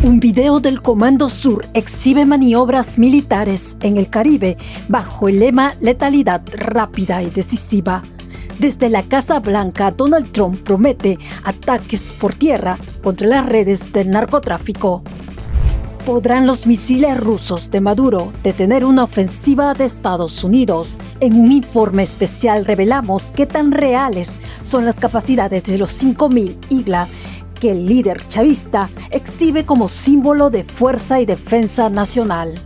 Un video del Comando Sur exhibe maniobras militares en el Caribe bajo el lema letalidad rápida y decisiva. Desde la Casa Blanca, Donald Trump promete ataques por tierra contra las redes del narcotráfico. ¿Podrán los misiles rusos de Maduro detener una ofensiva de Estados Unidos? En un informe especial revelamos qué tan reales son las capacidades de los 5.000 IGLA que el líder chavista exhibe como símbolo de fuerza y defensa nacional.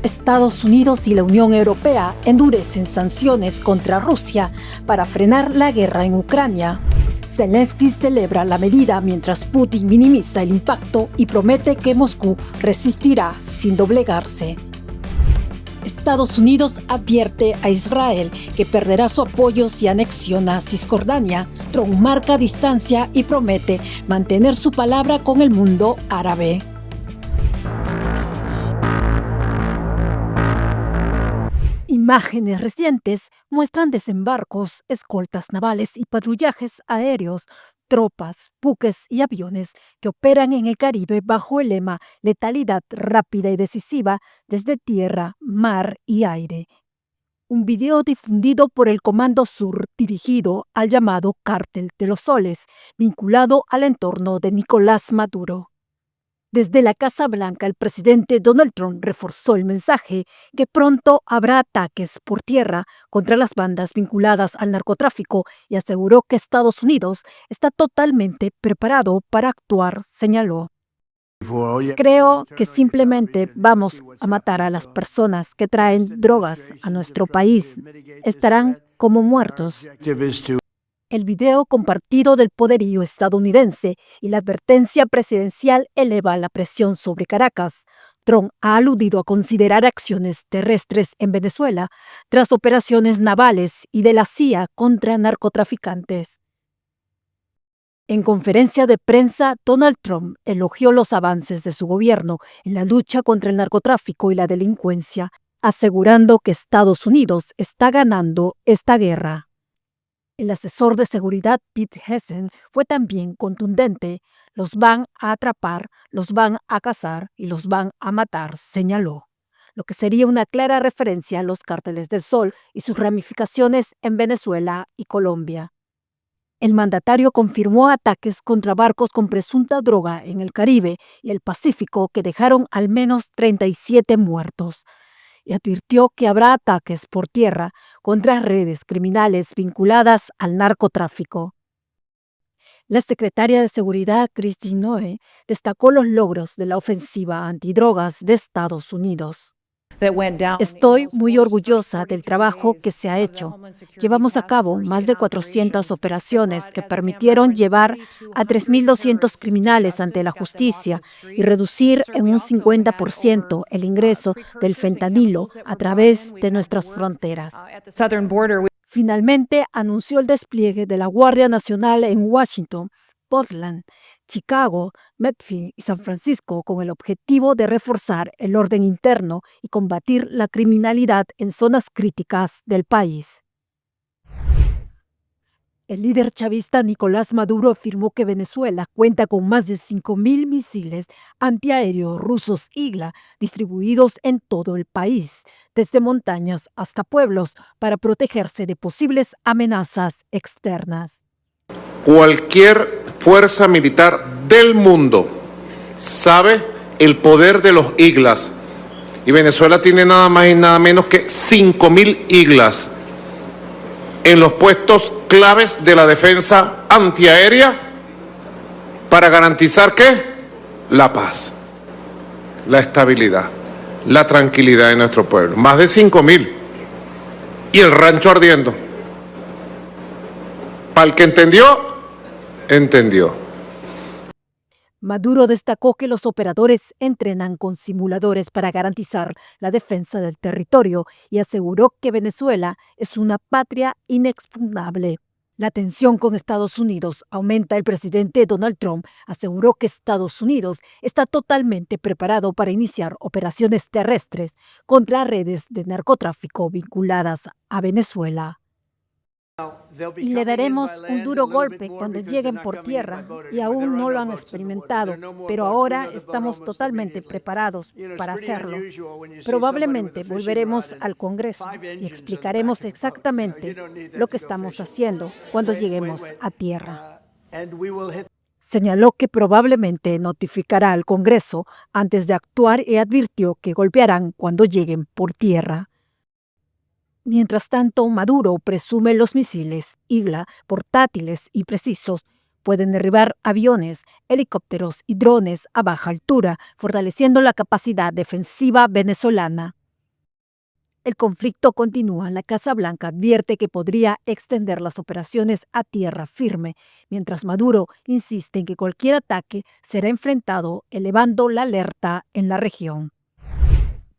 Estados Unidos y la Unión Europea endurecen sanciones contra Rusia para frenar la guerra en Ucrania. Zelensky celebra la medida mientras Putin minimiza el impacto y promete que Moscú resistirá sin doblegarse. Estados Unidos advierte a Israel que perderá su apoyo si anexiona Cisjordania. Trump marca distancia y promete mantener su palabra con el mundo árabe. Imágenes recientes muestran desembarcos, escoltas navales y patrullajes aéreos, tropas, buques y aviones que operan en el Caribe bajo el lema letalidad rápida y decisiva desde tierra, mar y aire. Un video difundido por el Comando Sur dirigido al llamado Cártel de los Soles, vinculado al entorno de Nicolás Maduro. Desde la Casa Blanca, el presidente Donald Trump reforzó el mensaje que pronto habrá ataques por tierra contra las bandas vinculadas al narcotráfico y aseguró que Estados Unidos está totalmente preparado para actuar, señaló. Creo que simplemente vamos a matar a las personas que traen drogas a nuestro país. Estarán como muertos. El video compartido del poderío estadounidense y la advertencia presidencial eleva la presión sobre Caracas. Trump ha aludido a considerar acciones terrestres en Venezuela tras operaciones navales y de la CIA contra narcotraficantes. En conferencia de prensa, Donald Trump elogió los avances de su gobierno en la lucha contra el narcotráfico y la delincuencia, asegurando que Estados Unidos está ganando esta guerra. El asesor de seguridad Pete Hegseth fue también contundente. Los van a atrapar, los van a cazar y los van a matar, señaló, lo que sería una clara referencia a los cárteles del Sol y sus ramificaciones en Venezuela y Colombia. El mandatario confirmó ataques contra barcos con presunta droga en el Caribe y el Pacífico que dejaron al menos 37 muertos. Y advirtió que habrá ataques por tierra contra redes criminales vinculadas al narcotráfico. La secretaria de Seguridad, Christine Noé, destacó los logros de la ofensiva antidrogas de Estados Unidos. Estoy muy orgullosa del trabajo que se ha hecho. Llevamos a cabo más de 400 operaciones que permitieron llevar a 3.200 criminales ante la justicia y reducir en un 50% el ingreso del fentanilo a través de nuestras fronteras. Finalmente, anunció el despliegue de la Guardia Nacional en Washington, Portland, Chicago, Memphis y San Francisco con el objetivo de reforzar el orden interno y combatir la criminalidad en zonas críticas del país. El líder chavista Nicolás Maduro afirmó que Venezuela cuenta con más de 5.000 misiles antiaéreos rusos IGLA distribuidos en todo el país, desde montañas hasta pueblos, para protegerse de posibles amenazas externas. Cualquier fuerza militar del mundo sabe el poder de los IGLAs y Venezuela tiene nada más y nada menos que 5.000 IGLAs en los puestos claves de la defensa antiaérea para garantizar ¿qué? La paz, la estabilidad, la tranquilidad de nuestro pueblo. Más de 5.000 y el rancho ardiendo. Para el que entendió. Maduro destacó que los operadores entrenan con simuladores para garantizar la defensa del territorio y aseguró que Venezuela es una patria inexpugnable. La tensión con Estados Unidos aumenta. El presidente Donald Trump aseguró que Estados Unidos está totalmente preparado para iniciar operaciones terrestres contra redes de narcotráfico vinculadas a Venezuela. Y le daremos un duro golpe cuando lleguen por tierra, y aún no lo han experimentado, pero ahora estamos totalmente preparados para hacerlo. Probablemente volveremos al Congreso y explicaremos exactamente lo que estamos haciendo cuando lleguemos a tierra. Señaló que probablemente notificará al Congreso antes de actuar y advirtió que golpearán cuando lleguen por tierra. Mientras tanto, Maduro presume los misiles Igla, portátiles y precisos, pueden derribar aviones, helicópteros y drones a baja altura, fortaleciendo la capacidad defensiva venezolana. El conflicto continúa. La Casa Blanca advierte que podría extender las operaciones a tierra firme, mientras Maduro insiste en que cualquier ataque será enfrentado, elevando la alerta en la región.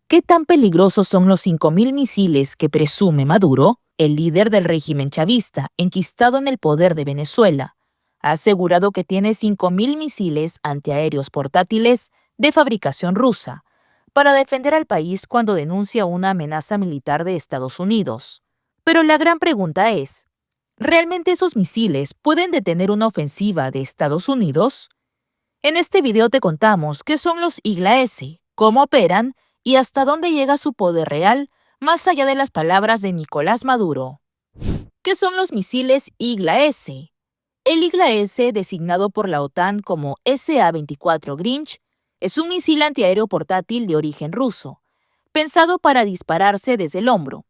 ¿Qué tan peligrosos son los 5.000 misiles que presume Maduro? El líder del régimen chavista, enquistado en el poder de Venezuela, ha asegurado que tiene 5.000 misiles antiaéreos portátiles de fabricación rusa para defender al país cuando denuncia una amenaza militar de Estados Unidos. Pero la gran pregunta es, ¿realmente esos misiles pueden detener una ofensiva de Estados Unidos? En este video te contamos qué son los Igla-S, cómo operan y hasta dónde llega su poder real, más allá de las palabras de Nicolás Maduro. ¿Qué son los misiles Igla-S? El Igla-S, designado por la OTAN como SA-24 Grinch, es un misil antiaéreo portátil de origen ruso, pensado para dispararse desde el hombro.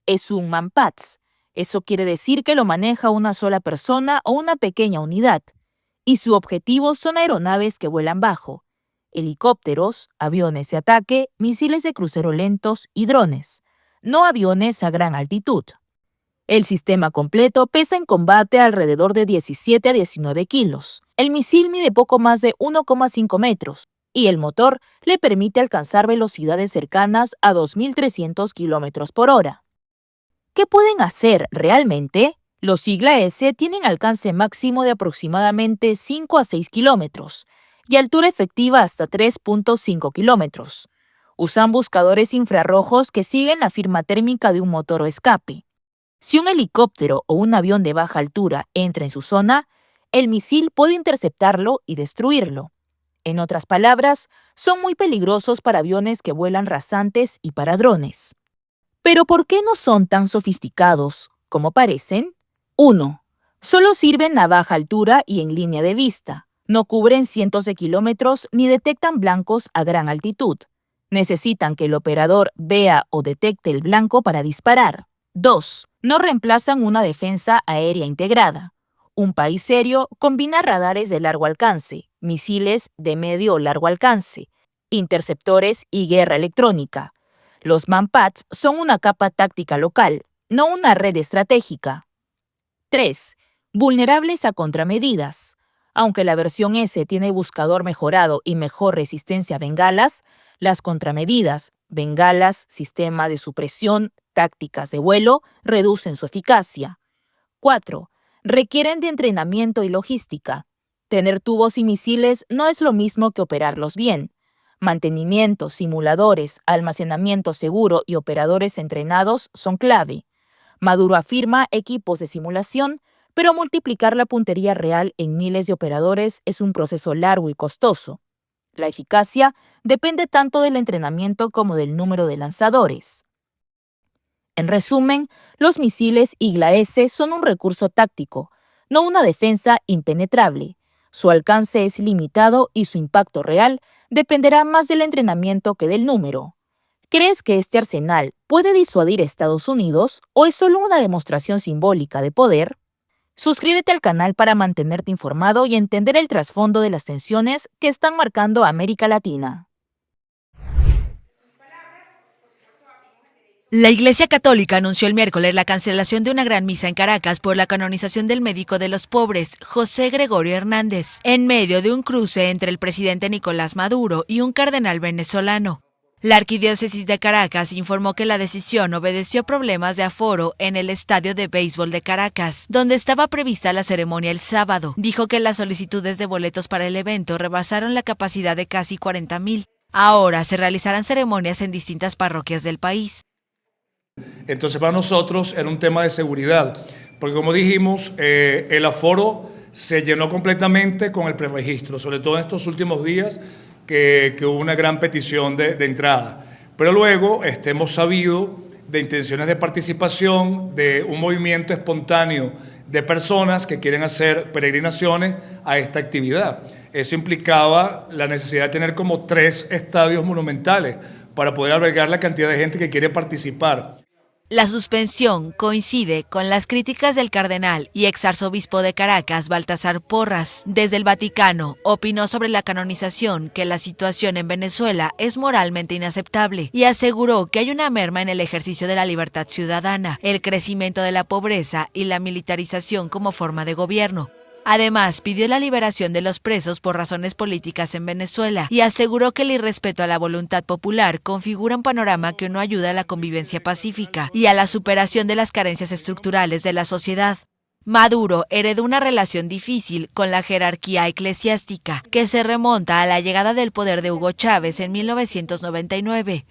Es un Manpats, eso quiere decir que lo maneja una sola persona o una pequeña unidad, y su objetivo son aeronaves que vuelan bajo, helicópteros, aviones de ataque, misiles de crucero lentos y drones, no aviones a gran altitud. El sistema completo pesa en combate alrededor de 17 a 19 kilos. El misil mide poco más de 1,5 metros y el motor le permite alcanzar velocidades cercanas a 2.300 kilómetros por hora. ¿Qué pueden hacer realmente? Los Igla-S tienen alcance máximo de aproximadamente 5 a 6 kilómetros y altura efectiva hasta 3.5 kilómetros. Usan buscadores infrarrojos que siguen la firma térmica de un motor o escape. Si un helicóptero o un avión de baja altura entra en su zona, el misil puede interceptarlo y destruirlo. En otras palabras, son muy peligrosos para aviones que vuelan rasantes y para drones. ¿Pero por qué no son tan sofisticados como parecen? 1. Solo sirven a baja altura y en línea de vista. No cubren cientos de kilómetros ni detectan blancos a gran altitud. Necesitan que el operador vea o detecte el blanco para disparar. 2. No reemplazan una defensa aérea integrada. Un país serio combina radares de largo alcance, misiles de medio o largo alcance, interceptores y guerra electrónica. Los Manpats son una capa táctica local, no una red estratégica. 3. Vulnerables a contramedidas. Aunque la versión S tiene buscador mejorado y mejor resistencia a bengalas, las contramedidas, bengalas, sistema de supresión, tácticas de vuelo, reducen su eficacia. 4. Requieren de entrenamiento y logística. Tener tubos y misiles no es lo mismo que operarlos bien. Mantenimiento, simuladores, almacenamiento seguro y operadores entrenados son clave. Maduro afirma equipos de simulación, pero multiplicar la puntería real en miles de operadores es un proceso largo y costoso. La eficacia depende tanto del entrenamiento como del número de lanzadores. En resumen, los misiles Igla-S son un recurso táctico, no una defensa impenetrable. Su alcance es limitado y su impacto real dependerá más del entrenamiento que del número. ¿Crees que este arsenal puede disuadir a Estados Unidos o es solo una demostración simbólica de poder? Suscríbete al canal para mantenerte informado y entender el trasfondo de las tensiones que están marcando a América Latina. La Iglesia Católica anunció el miércoles la cancelación de una gran misa en Caracas por la canonización del médico de los pobres, José Gregorio Hernández, en medio de un cruce entre el presidente Nicolás Maduro y un cardenal venezolano. La Arquidiócesis de Caracas informó que la decisión obedeció problemas de aforo en el estadio de béisbol de Caracas, donde estaba prevista la ceremonia el sábado. Dijo que las solicitudes de boletos para el evento rebasaron la capacidad de casi 40,000. Ahora se realizarán ceremonias en distintas parroquias del país. Entonces para nosotros era un tema de seguridad, porque como dijimos, el aforo se llenó completamente con el preregistro, sobre todo en estos últimos días que hubo una gran petición de entrada. Pero luego hemos sabido de intenciones de participación, de un movimiento espontáneo de personas que quieren hacer peregrinaciones a esta actividad. Eso implicaba la necesidad de tener como 3 estadios monumentales para poder albergar la cantidad de gente que quiere participar. La suspensión coincide con las críticas del cardenal y exarzobispo de Caracas, Baltasar Porras. Desde el Vaticano opinó sobre la canonización que la situación en Venezuela es moralmente inaceptable y aseguró que hay una merma en el ejercicio de la libertad ciudadana, el crecimiento de la pobreza y la militarización como forma de gobierno. Además, pidió la liberación de los presos por razones políticas en Venezuela y aseguró que el irrespeto a la voluntad popular configura un panorama que no ayuda a la convivencia pacífica y a la superación de las carencias estructurales de la sociedad. Maduro heredó una relación difícil con la jerarquía eclesiástica, que se remonta a la llegada del poder de Hugo Chávez en 1999.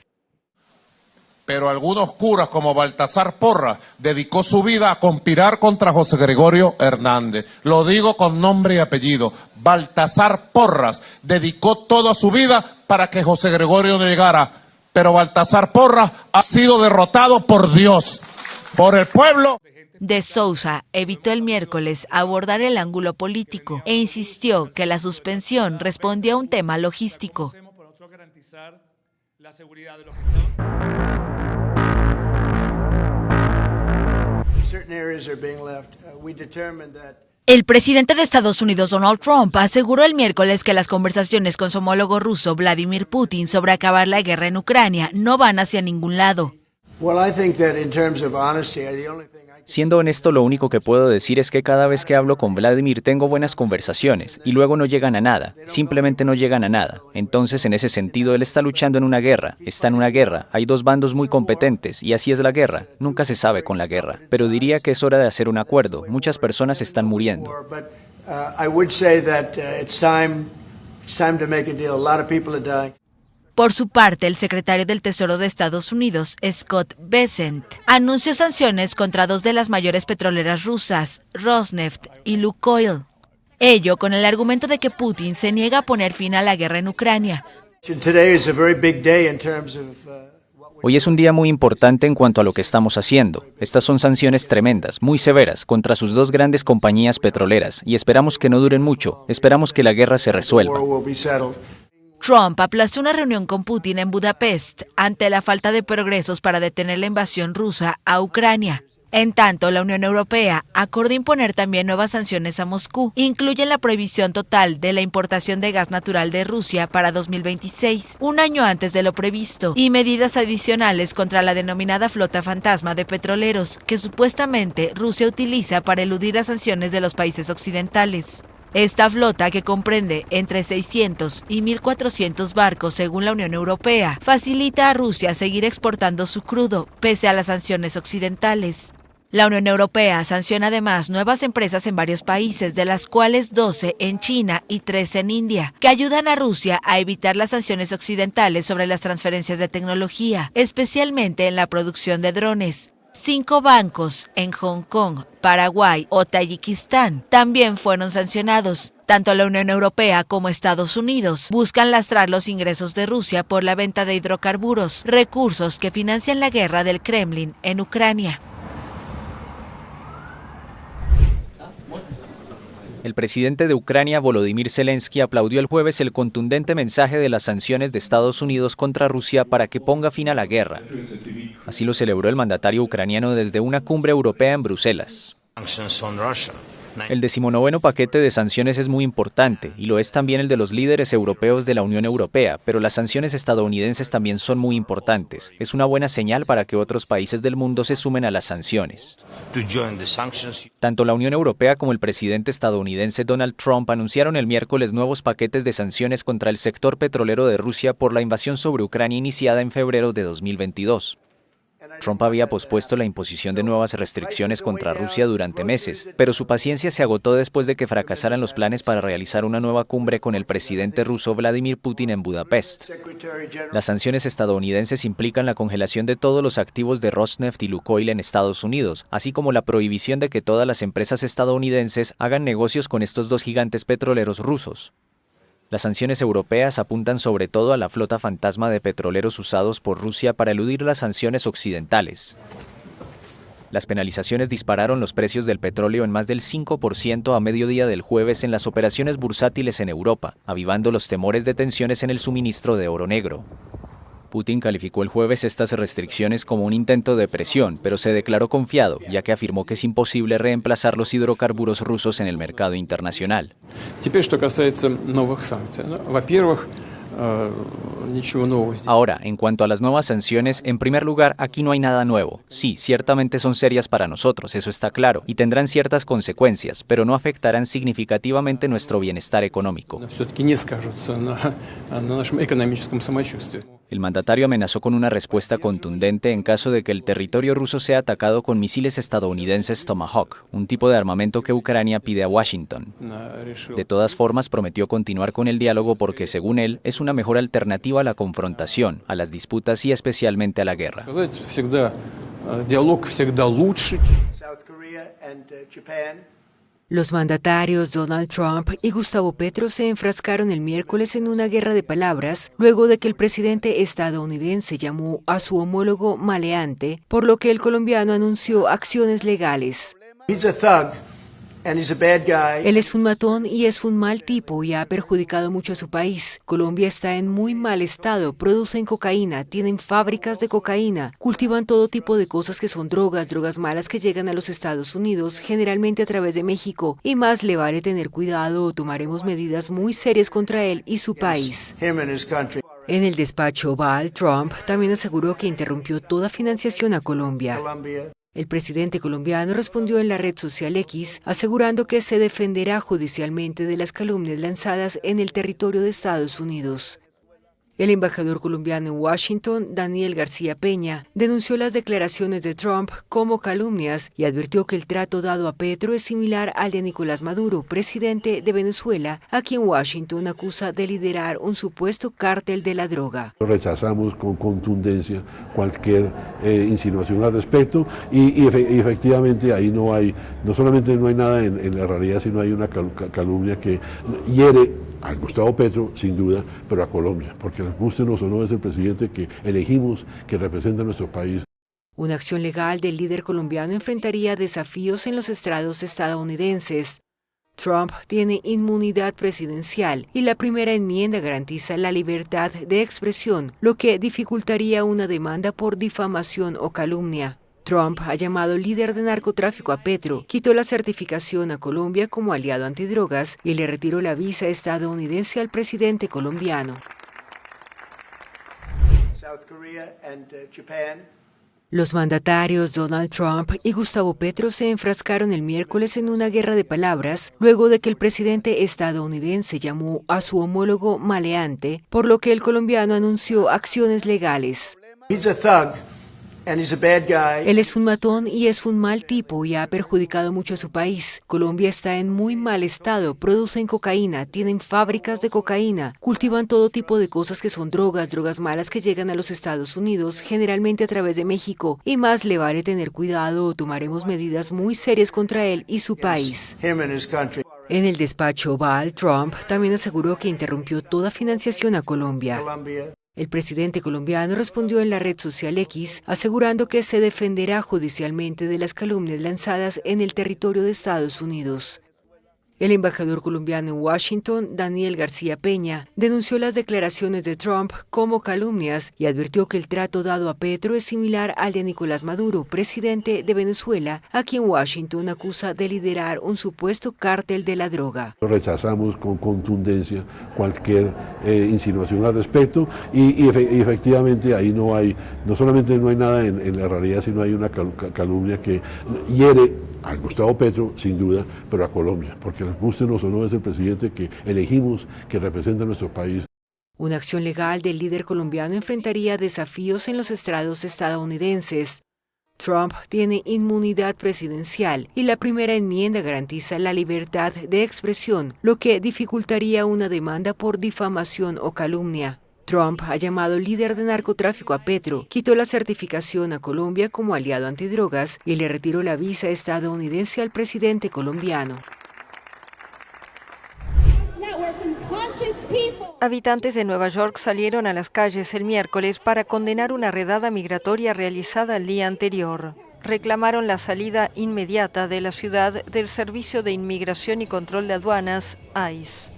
Pero algunos curas como Baltasar Porras dedicó su vida a conspirar contra José Gregorio Hernández. Lo digo con nombre y apellido. Baltasar Porras dedicó toda su vida para que José Gregorio no llegara. Pero Baltasar Porras ha sido derrotado por Dios, por el pueblo. De Sousa evitó el miércoles abordar el ángulo político e insistió que la suspensión respondió a un tema logístico. El presidente de Estados Unidos, Donald Trump, aseguró el miércoles que las conversaciones con su homólogo ruso, Vladimir Putin, sobre acabar la guerra en Ucrania no van hacia ningún lado. Siendo honesto, lo único que puedo decir es que cada vez que hablo con Vladimir tengo buenas conversaciones y luego no llegan a nada, simplemente no llegan a nada. Entonces, en ese sentido, él está luchando en una guerra, está en una guerra, hay 2 bandos muy competentes y así es la guerra, nunca se sabe con la guerra. Pero diría que es hora de hacer un acuerdo, muchas personas están muriendo. Por su parte, el secretario del Tesoro de Estados Unidos, Scott Bessent, anunció sanciones contra 2 de las mayores petroleras rusas, Rosneft y Lukoil. Ello con el argumento de que Putin se niega a poner fin a la guerra en Ucrania. Hoy es un día muy importante en cuanto a lo que estamos haciendo. Estas son sanciones tremendas, muy severas, contra sus 2 grandes compañías petroleras, y esperamos que no duren mucho, esperamos que la guerra se resuelva. Trump aplazó una reunión con Putin en Budapest ante la falta de progresos para detener la invasión rusa a Ucrania. En tanto, la Unión Europea acordó imponer también nuevas sanciones a Moscú. Incluyen la prohibición total de la importación de gas natural de Rusia para 2026, un año antes de lo previsto, y medidas adicionales contra la denominada flota fantasma de petroleros, que supuestamente Rusia utiliza para eludir las sanciones de los países occidentales. Esta flota, que comprende entre 600 y 1.400 barcos según la Unión Europea, facilita a Rusia seguir exportando su crudo, pese a las sanciones occidentales. La Unión Europea sanciona además nuevas empresas en varios países, de las cuales 12 en China y 3 en India, que ayudan a Rusia a evitar las sanciones occidentales sobre las transferencias de tecnología, especialmente en la producción de drones. 5 bancos en Hong Kong, Paraguay o Tayikistán también fueron sancionados. Tanto la Unión Europea como Estados Unidos buscan lastrar los ingresos de Rusia por la venta de hidrocarburos, recursos que financian la guerra del Kremlin en Ucrania. El presidente de Ucrania, Volodymyr Zelensky, aplaudió el jueves el contundente mensaje de las sanciones de Estados Unidos contra Rusia para que ponga fin a la guerra. Así lo celebró el mandatario ucraniano desde una cumbre europea en Bruselas. El 19º paquete de sanciones es muy importante, y lo es también el de los líderes europeos de la Unión Europea, pero las sanciones estadounidenses también son muy importantes. Es una buena señal para que otros países del mundo se sumen a las sanciones. Tanto la Unión Europea como el presidente estadounidense Donald Trump anunciaron el miércoles nuevos paquetes de sanciones contra el sector petrolero de Rusia por la invasión sobre Ucrania iniciada en febrero de 2022. Trump había pospuesto la imposición de nuevas restricciones contra Rusia durante meses, pero su paciencia se agotó después de que fracasaran los planes para realizar una nueva cumbre con el presidente ruso Vladimir Putin en Budapest. Las sanciones estadounidenses implican la congelación de todos los activos de Rosneft y Lukoil en Estados Unidos, así como la prohibición de que todas las empresas estadounidenses hagan negocios con estos dos gigantes petroleros rusos. Las sanciones europeas apuntan sobre todo a la flota fantasma de petroleros usados por Rusia para eludir las sanciones occidentales. Las penalizaciones dispararon los precios del petróleo en más del 5% a mediodía del jueves en las operaciones bursátiles en Europa, avivando los temores de tensiones en el suministro de oro negro. Putin calificó el jueves estas restricciones como un intento de presión, pero se declaró confiado, ya que afirmó que es imposible reemplazar los hidrocarburos rusos en el mercado internacional. Ahora, en cuanto a las nuevas sanciones, en primer lugar, aquí no hay nada nuevo. Sí, ciertamente son serias para nosotros, eso está claro, y tendrán ciertas consecuencias, pero no afectarán significativamente nuestro bienestar económico. El mandatario amenazó con una respuesta contundente en caso de que el territorio ruso sea atacado con misiles estadounidenses Tomahawk, un tipo de armamento que Ucrania pide a Washington. De todas formas, prometió continuar con el diálogo porque, según él, es una mejor alternativa a la confrontación, a las disputas y especialmente a la guerra. Los mandatarios Donald Trump y Gustavo Petro se enfrascaron el miércoles en una guerra de palabras luego de que el presidente estadounidense llamó a su homólogo maleante, por lo que el colombiano anunció acciones legales. Él es un matón y es un mal tipo y ha perjudicado mucho a su país. Colombia está en muy mal estado, producen cocaína, tienen fábricas de cocaína, cultivan todo tipo de cosas que son drogas malas que llegan a los Estados Unidos, generalmente a través de México, y más le vale tener cuidado o tomaremos medidas muy serias contra él y su país. En el despacho Oval, Trump también aseguró que interrumpió toda financiación a Colombia. El presidente colombiano respondió en la red social X, asegurando que se defenderá judicialmente de las calumnias lanzadas en el territorio de Estados Unidos. El embajador colombiano en Washington, Daniel García Peña, denunció las declaraciones de Trump como calumnias y advirtió que el trato dado a Petro es similar al de Nicolás Maduro, presidente de Venezuela, a quien Washington acusa de liderar un supuesto cártel de la droga. Rechazamos con contundencia cualquier insinuación al respecto y efectivamente ahí no solamente no hay nada en la realidad, sino hay una calumnia que hiere a Gustavo Petro, sin duda, pero a Colombia, porque gústenos o no es el presidente que elegimos, que representa a nuestro país. Una acción legal del líder colombiano enfrentaría desafíos en los estrados estadounidenses. Trump tiene inmunidad presidencial y la primera enmienda garantiza la libertad de expresión, lo que dificultaría una demanda por difamación o calumnia. Trump ha llamado líder de narcotráfico a Petro, quitó la certificación a Colombia como aliado antidrogas y le retiró la visa estadounidense al presidente colombiano. Los mandatarios Donald Trump y Gustavo Petro se enfrascaron el miércoles en una guerra de palabras luego de que el presidente estadounidense llamó a su homólogo maleante, por lo que el colombiano anunció acciones legales. Él es un matón y es un mal tipo y ha perjudicado mucho a su país. Colombia está en muy mal estado, producen cocaína, tienen fábricas de cocaína, cultivan todo tipo de cosas que son drogas malas que llegan a los Estados Unidos, generalmente a través de México, y más le vale tener cuidado o tomaremos medidas muy serias contra él y su país. En el despacho Oval, Trump también aseguró que interrumpió toda financiación a Colombia. El presidente colombiano respondió en la red social X, asegurando que se defenderá judicialmente de las calumnias lanzadas en el territorio de Estados Unidos. El embajador colombiano en Washington, Daniel García Peña, denunció las declaraciones de Trump como calumnias y advirtió que el trato dado a Petro es similar al de Nicolás Maduro, presidente de Venezuela, a quien Washington acusa de liderar un supuesto cártel de la droga. Rechazamos con contundencia cualquier insinuación al respecto y efectivamente ahí no solamente no hay nada en la realidad, sino hay una calumnia que hiere a Gustavo Petro, sin duda, pero a Colombia, porque gústenos o no es el presidente que elegimos, que representa a nuestro país. Una acción legal del líder colombiano enfrentaría desafíos en los estrados estadounidenses. Trump tiene inmunidad presidencial y la primera enmienda garantiza la libertad de expresión, lo que dificultaría una demanda por difamación o calumnia. Trump ha llamado líder de narcotráfico a Petro, quitó la certificación a Colombia como aliado antidrogas y le retiró la visa estadounidense al presidente colombiano. Habitantes de Nueva York salieron a las calles el miércoles para condenar una redada migratoria realizada el día anterior. Reclamaron la salida inmediata de la ciudad del Servicio de Inmigración y Control de Aduanas, ICE.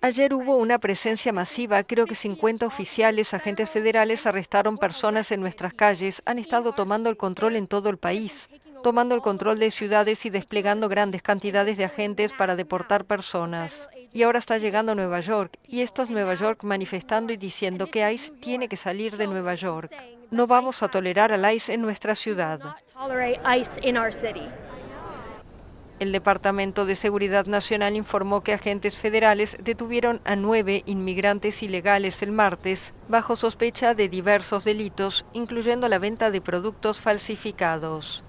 Ayer hubo una presencia masiva, creo que 50 oficiales, agentes federales arrestaron personas en nuestras calles, han estado tomando el control en todo el país, tomando el control de ciudades y desplegando grandes cantidades de agentes para deportar personas. Y ahora está llegando a Nueva York, y esto es Nueva York manifestando y diciendo que ICE tiene que salir de Nueva York. No vamos a tolerar al ICE en nuestra ciudad. El Departamento de Seguridad Nacional informó que agentes federales detuvieron a 9 inmigrantes ilegales el martes, bajo sospecha de diversos delitos, incluyendo la venta de productos falsificados.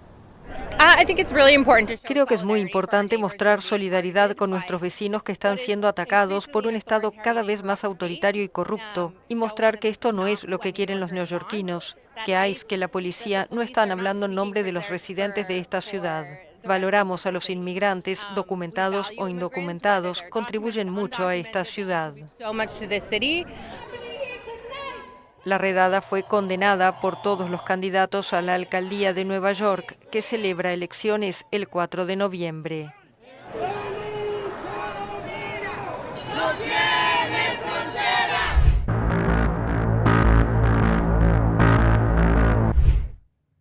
Creo que es muy importante mostrar solidaridad con nuestros vecinos que están siendo atacados por un Estado cada vez más autoritario y corrupto, y mostrar que esto no es lo que quieren los neoyorquinos, que ICE, que la policía no están hablando en nombre de los residentes de esta ciudad. Valoramos a los inmigrantes, documentados o indocumentados, contribuyen mucho a esta ciudad. La redada fue condenada por todos los candidatos a la alcaldía de Nueva York, que celebra elecciones el 4 de noviembre.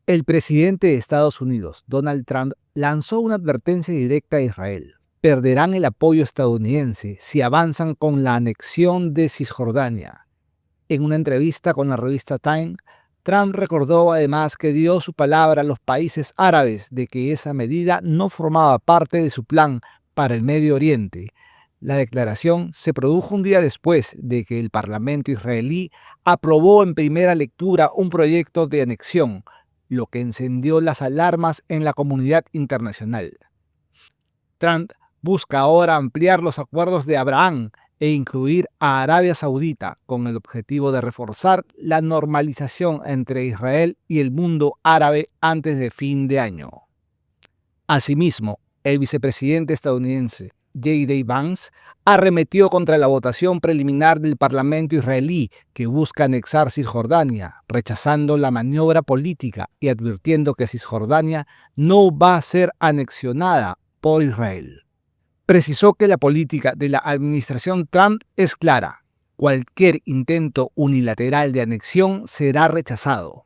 El presidente de Estados Unidos, Donald Trump, lanzó una advertencia directa a Israel. Perderán el apoyo estadounidense si avanzan con la anexión de Cisjordania. En una entrevista con la revista Time, Trump recordó además que dio su palabra a los países árabes de que esa medida no formaba parte de su plan para el Medio Oriente. La declaración se produjo un día después de que el Parlamento israelí aprobó en primera lectura un proyecto de anexión, lo que encendió las alarmas en la comunidad internacional. Trump busca ahora ampliar los acuerdos de Abraham e incluir a Arabia Saudita con el objetivo de reforzar la normalización entre Israel y el mundo árabe antes de fin de año. Asimismo, el vicepresidente estadounidense J.D. Vance arremetió contra la votación preliminar del Parlamento israelí que busca anexar Cisjordania, rechazando la maniobra política y advirtiendo que Cisjordania no va a ser anexionada por Israel. Precisó que la política de la administración Trump es clara: cualquier intento unilateral de anexión será rechazado.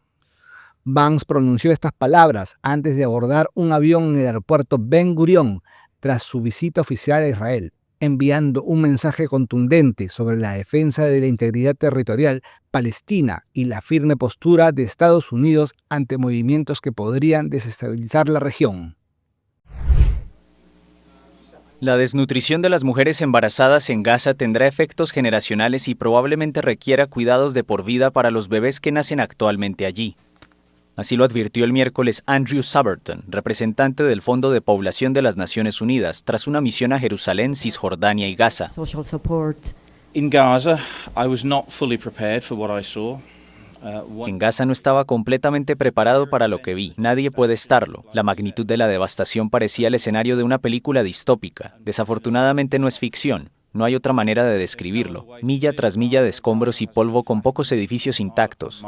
Vance pronunció estas palabras antes de abordar un avión en el aeropuerto Ben Gurion tras su visita oficial a Israel, enviando un mensaje contundente sobre la defensa de la integridad territorial palestina y la firme postura de Estados Unidos ante movimientos que podrían desestabilizar la región. La desnutrición de las mujeres embarazadas en Gaza tendrá efectos generacionales y probablemente requiera cuidados de por vida para los bebés que nacen actualmente allí. Así lo advirtió el miércoles Andrew Saberton, representante del Fondo de Población de las Naciones Unidas, tras una misión a Jerusalén, Cisjordania y Gaza. In Gaza, I was not fully prepared for what I saw. En Gaza no estaba completamente preparado para lo que vi. Nadie puede estarlo. La magnitud de la devastación parecía el escenario de una película distópica. Desafortunadamente no es ficción. No hay otra manera de describirlo. Milla tras milla de escombros y polvo con pocos edificios intactos.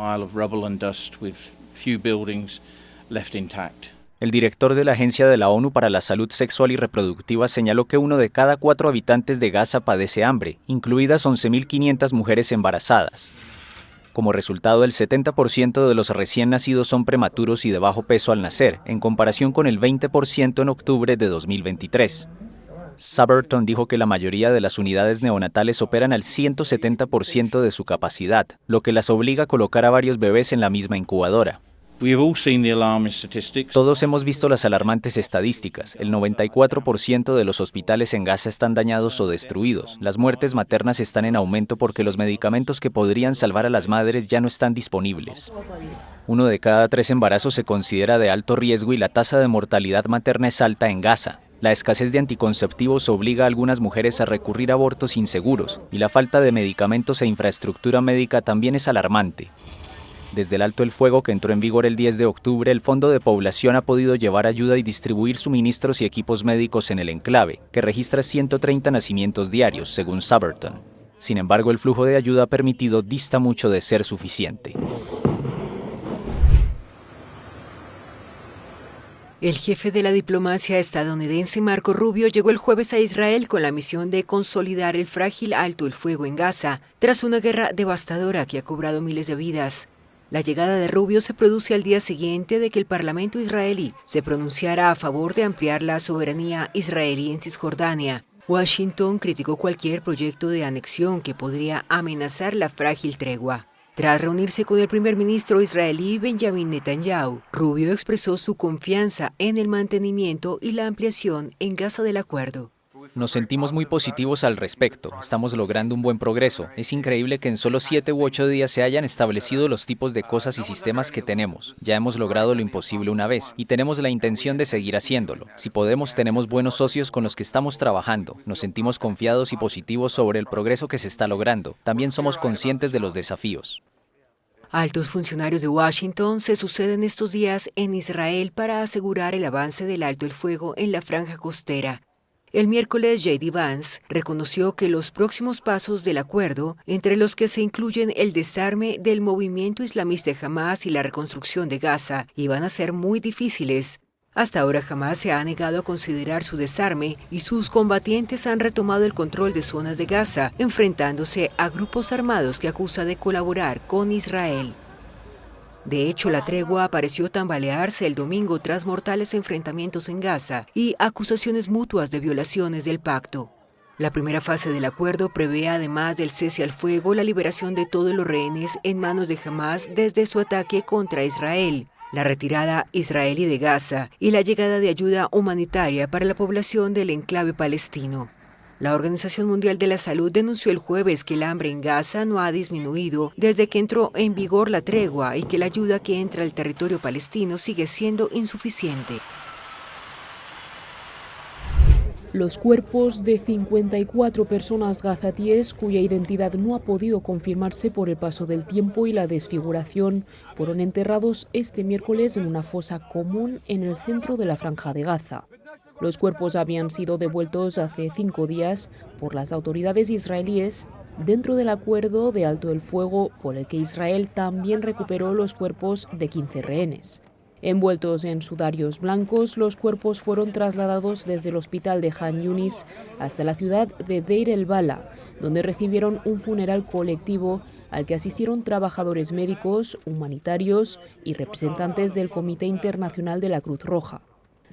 El director de la Agencia de la ONU para la Salud Sexual y Reproductiva señaló que 1 de cada 4 habitantes de Gaza padece hambre, incluidas 11.500 mujeres embarazadas. Como resultado, el 70% de los recién nacidos son prematuros y de bajo peso al nacer, en comparación con el 20% en octubre de 2023. Saberton dijo que la mayoría de las unidades neonatales operan al 170% de su capacidad, lo que las obliga a colocar a varios bebés en la misma incubadora. Todos hemos visto las alarmantes estadísticas. El 94% de los hospitales en Gaza están dañados o destruidos. Las muertes maternas están en aumento porque los medicamentos que podrían salvar a las madres ya no están disponibles. 1 de cada 3 embarazos se considera de alto riesgo y la tasa de mortalidad materna es alta en Gaza. La escasez de anticonceptivos obliga a algunas mujeres a recurrir a abortos inseguros y la falta de medicamentos e infraestructura médica también es alarmante. Desde el alto el fuego que entró en vigor el 10 de octubre, el Fondo de Población ha podido llevar ayuda y distribuir suministros y equipos médicos en el enclave, que registra 130 nacimientos diarios, según Saberton. Sin embargo, el flujo de ayuda permitido dista mucho de ser suficiente. El jefe de la diplomacia estadounidense, Marco Rubio, llegó el jueves a Israel con la misión de consolidar el frágil alto el fuego en Gaza, tras una guerra devastadora que ha cobrado miles de vidas. La llegada de Rubio se produce al día siguiente de que el Parlamento israelí se pronunciara a favor de ampliar la soberanía israelí en Cisjordania. Washington criticó cualquier proyecto de anexión que podría amenazar la frágil tregua. Tras reunirse con el primer ministro israelí Benjamin Netanyahu, Rubio expresó su confianza en el mantenimiento y la ampliación en Gaza del acuerdo. Nos sentimos muy positivos al respecto, estamos logrando un buen progreso. Es increíble que en solo 7 u 8 días se hayan establecido los tipos de cosas y sistemas que tenemos. Ya hemos logrado lo imposible una vez y tenemos la intención de seguir haciéndolo. Si podemos, tenemos buenos socios con los que estamos trabajando. Nos sentimos confiados y positivos sobre el progreso que se está logrando. También somos conscientes de los desafíos. Altos funcionarios de Washington se suceden estos días en Israel para asegurar el avance del alto el fuego en la franja costera. El miércoles, J.D. Vance reconoció que los próximos pasos del acuerdo, entre los que se incluyen el desarme del movimiento islamista Hamas y la reconstrucción de Gaza, iban a ser muy difíciles. Hasta ahora Hamas se ha negado a considerar su desarme y sus combatientes han retomado el control de zonas de Gaza, enfrentándose a grupos armados que acusa de colaborar con Israel. De hecho, la tregua pareció tambalearse el domingo tras mortales enfrentamientos en Gaza y acusaciones mutuas de violaciones del pacto. La primera fase del acuerdo prevé, además del cese al fuego, la liberación de todos los rehenes en manos de Hamas desde su ataque contra Israel, la retirada israelí de Gaza y la llegada de ayuda humanitaria para la población del enclave palestino. La Organización Mundial de la Salud denunció el jueves que el hambre en Gaza no ha disminuido desde que entró en vigor la tregua y que la ayuda que entra al territorio palestino sigue siendo insuficiente. Los cuerpos de 54 personas gazatíes cuya identidad no ha podido confirmarse por el paso del tiempo y la desfiguración fueron enterrados este miércoles en una fosa común en el centro de la Franja de Gaza. Los cuerpos habían sido devueltos hace 5 días por las autoridades israelíes dentro del acuerdo de alto el fuego por el que Israel también recuperó los cuerpos de 15 rehenes. Envueltos en sudarios blancos, los cuerpos fueron trasladados desde el hospital de Han Yunis hasta la ciudad de Deir el-Bala, donde recibieron un funeral colectivo al que asistieron trabajadores médicos, humanitarios y representantes del Comité Internacional de la Cruz Roja.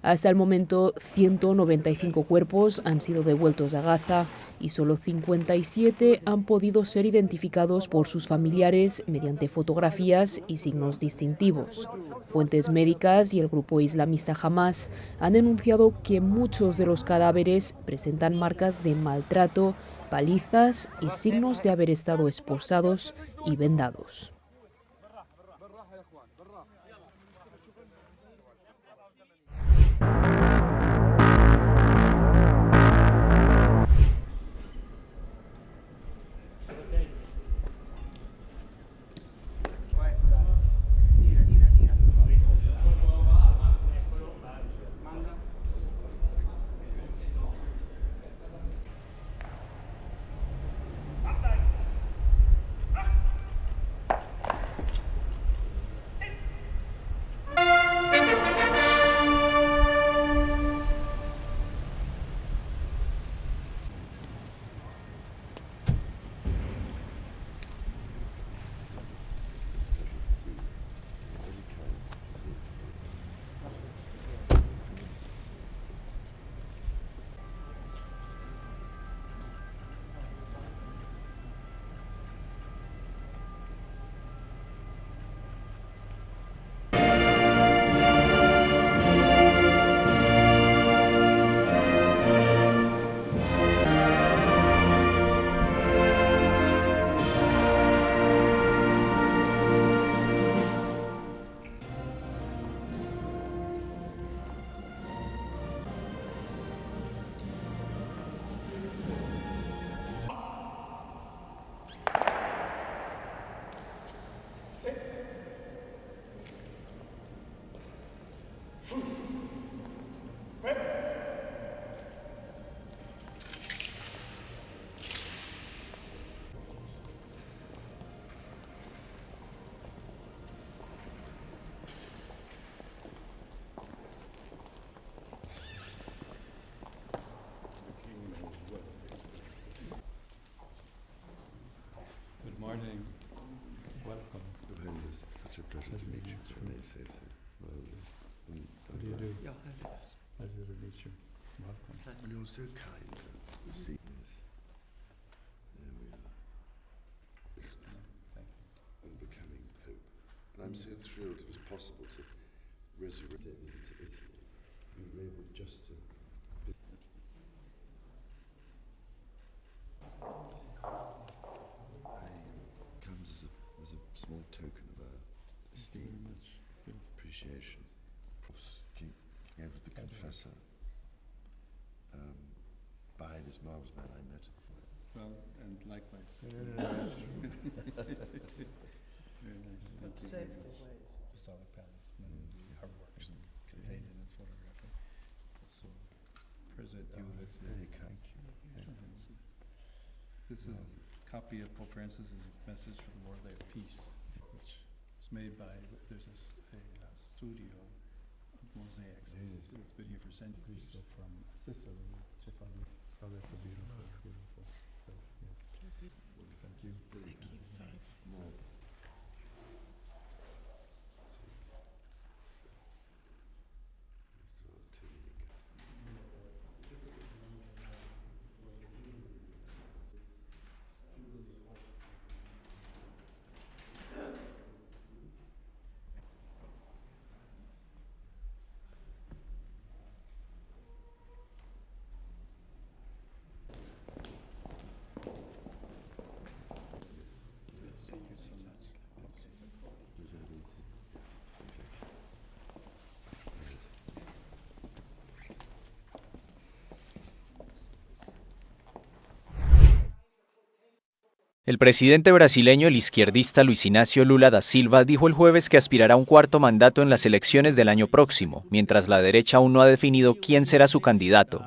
Hasta el momento, 195 cuerpos han sido devueltos a Gaza y solo 57 han podido ser identificados por sus familiares mediante fotografías y signos distintivos. Fuentes médicas y el grupo islamista Hamas han denunciado que muchos de los cadáveres presentan marcas de maltrato, palizas y signos de haber estado esposados y vendados. meet you. Welcome. You're so kind to see us. There we are. Thank you. And becoming Pope. And I'm so thrilled it was possible to resurrect a visit to Italy. We were able just to... comes as a small token of our esteem and appreciation. King Edward the Confessor, by this marvelous man I met. Well, and likewise. Very nice. Very nice. Thank you very much. Versailles Palace, her works contained in the photography. So, present you with very kind. This is a copy of Pope Francis's message for the world day of peace, which was made by, there's a studio of mosaics. It's been here for centuries. So from Sicily, Japanese. Oh, that's a beautiful, beautiful place. Yes. Thank you. Thank you. More. El presidente brasileño, el izquierdista Luis Inácio Lula da Silva, dijo el jueves que aspirará a un cuarto mandato en las elecciones del año próximo, mientras la derecha aún no ha definido quién será su candidato.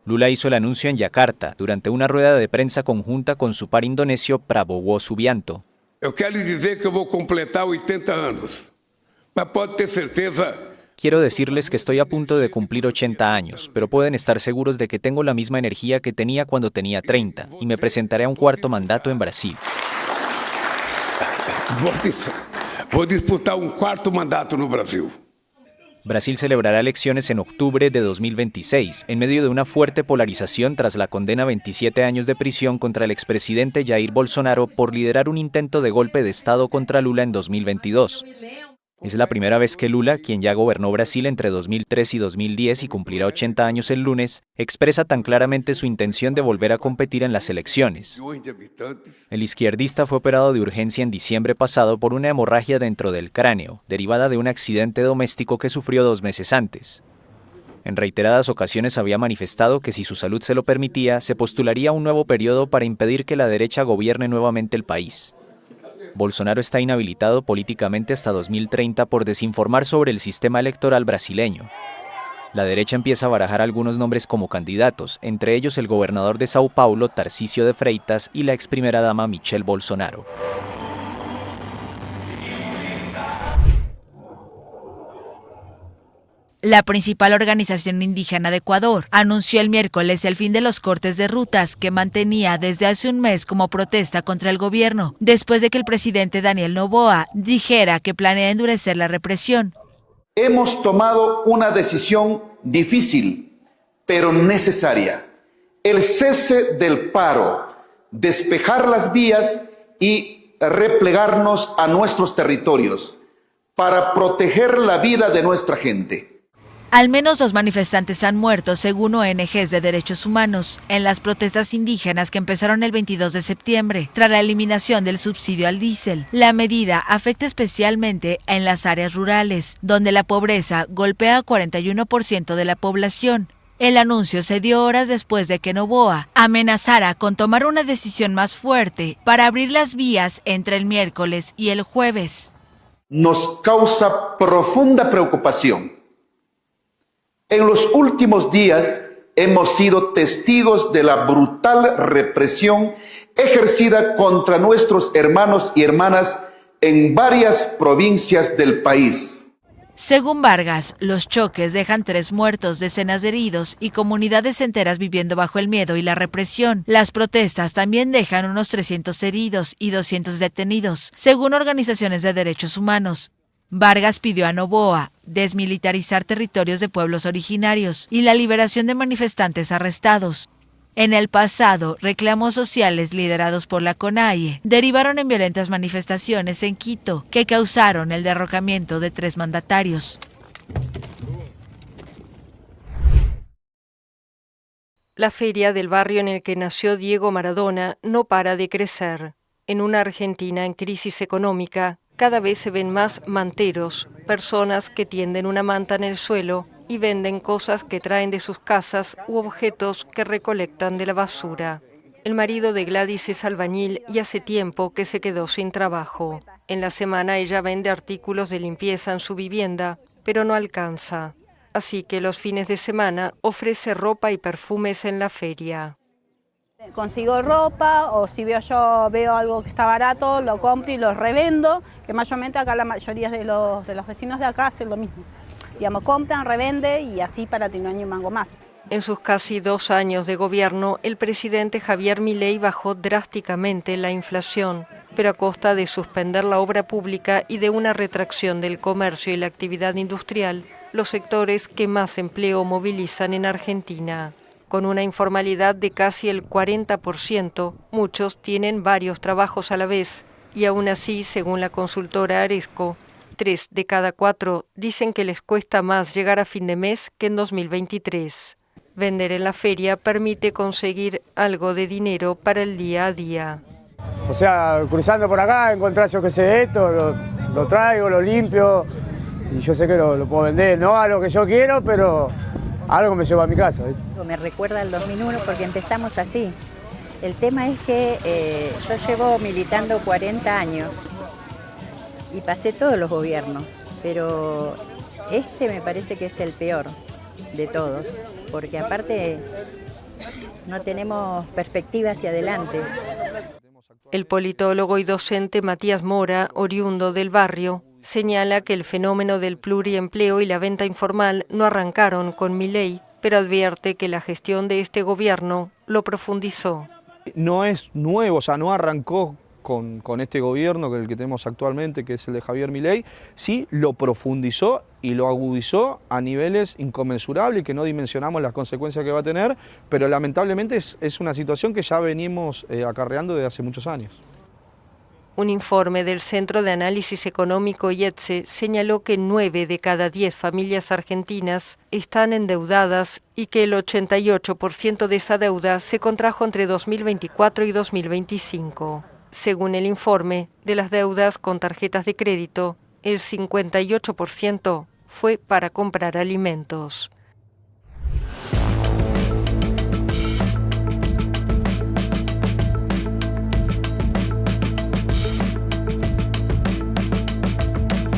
Lula hizo el anuncio en Yakarta, durante una rueda de prensa conjunta con su par indonesio Prabowo Subianto. Eu quero lhe dizer que eu vou completar 80 anos, mas pode ter certeza. Quiero decirles que estoy a punto de cumplir 80 años, pero pueden estar seguros de que tengo la misma energía que tenía cuando tenía 30 y me presentaré a un cuarto mandato en Brasil. Vou disputar un cuarto mandato no Brasil. Brasil celebrará elecciones en octubre de 2026, en medio de una fuerte polarización tras la condena a 27 años de prisión contra el expresidente Jair Bolsonaro por liderar un intento de golpe de Estado contra Lula en 2022. Es la primera vez que Lula, quien ya gobernó Brasil entre 2003 y 2010 y cumplirá 80 años el lunes, expresa tan claramente su intención de volver a competir en las elecciones. El izquierdista fue operado de urgencia en diciembre pasado por una hemorragia dentro del cráneo, derivada de un accidente doméstico que sufrió 2 meses antes. En reiteradas ocasiones había manifestado que si su salud se lo permitía, se postularía a un nuevo periodo para impedir que la derecha gobierne nuevamente el país. Bolsonaro está inhabilitado políticamente hasta 2030 por desinformar sobre el sistema electoral brasileño. La derecha empieza a barajar algunos nombres como candidatos, entre ellos el gobernador de Sao Paulo, Tarcísio de Freitas, y la ex primera dama Michelle Bolsonaro. La principal organización indígena de Ecuador anunció el miércoles el fin de los cortes de rutas que mantenía desde hace un mes como protesta contra el gobierno, después de que el presidente Daniel Noboa dijera que planea endurecer la represión. Hemos tomado una decisión difícil, pero necesaria. El cese del paro, despejar las vías y replegarnos a nuestros territorios para proteger la vida de nuestra gente. Al menos 2 manifestantes han muerto, según ONGs de derechos humanos, en las protestas indígenas que empezaron el 22 de septiembre, tras la eliminación del subsidio al diésel. La medida afecta especialmente en las áreas rurales, donde la pobreza golpea a 41% de la población. El anuncio se dio horas después de que Noboa amenazara con tomar una decisión más fuerte para abrir las vías entre el miércoles y el jueves. Nos causa profunda preocupación. En los últimos días hemos sido testigos de la brutal represión ejercida contra nuestros hermanos y hermanas en varias provincias del país. Según Vargas, los choques dejan 3 muertos, decenas de heridos y comunidades enteras viviendo bajo el miedo y la represión. Las protestas también dejan unos 300 heridos y 200 detenidos, según organizaciones de derechos humanos. Vargas pidió a Noboa desmilitarizar territorios de pueblos originarios y la liberación de manifestantes arrestados. En el pasado, reclamos sociales liderados por la CONAIE derivaron en violentas manifestaciones en Quito que causaron el derrocamiento de 3 mandatarios. La feria del barrio en el que nació Diego Maradona no para de crecer. En una Argentina en crisis económica, cada vez se ven más manteros, personas que tienden una manta en el suelo y venden cosas que traen de sus casas u objetos que recolectan de la basura. El marido de Gladys es albañil y hace tiempo que se quedó sin trabajo. En la semana ella vende artículos de limpieza en su vivienda, pero no alcanza. Así que los fines de semana ofrece ropa y perfumes en la feria. Consigo ropa o si veo algo que está barato, lo compro y lo revendo, que mayormente acá la mayoría de los vecinos de acá hacen lo mismo. Digamos, compran, revenden y así para tener un año y mango más. En sus casi 2 años de gobierno, el presidente Javier Milei bajó drásticamente la inflación, pero a costa de suspender la obra pública y de una retracción del comercio y la actividad industrial, los sectores que más empleo movilizan en Argentina. Con una informalidad de casi el 40%, muchos tienen varios trabajos a la vez y aún así, según la consultora Aresco, 3 de cada 4 dicen que les cuesta más llegar a fin de mes que en 2023. Vender en la feria permite conseguir algo de dinero para el día a día. O sea, cruzando por acá, encontrar yo que sé esto, lo traigo, lo limpio y yo sé que lo puedo vender, no a lo que yo quiero, pero algo me llevo a mi casa. Me recuerda al 2001 porque empezamos así. El tema es que yo llevo militando 40 años y pasé todos los gobiernos, pero este me parece que es el peor de todos, porque aparte no tenemos perspectiva hacia adelante. El politólogo y docente Matías Mora, oriundo del barrio, señala que el fenómeno del pluriempleo y la venta informal no arrancaron con Milei, pero advierte que la gestión de este gobierno lo profundizó. No es nuevo, o sea, no arrancó con este gobierno, el que tenemos actualmente, que es el de Javier Milei, sí lo profundizó y lo agudizó a niveles inconmensurables y que no dimensionamos las consecuencias que va a tener, pero lamentablemente es una situación que ya venimos acarreando desde hace muchos años. Un informe del Centro de Análisis Económico IETSE señaló que 9 de cada 10 familias argentinas están endeudadas y que el 88% de esa deuda se contrajo entre 2024 y 2025. Según el informe, de las deudas con tarjetas de crédito, el 58% fue para comprar alimentos.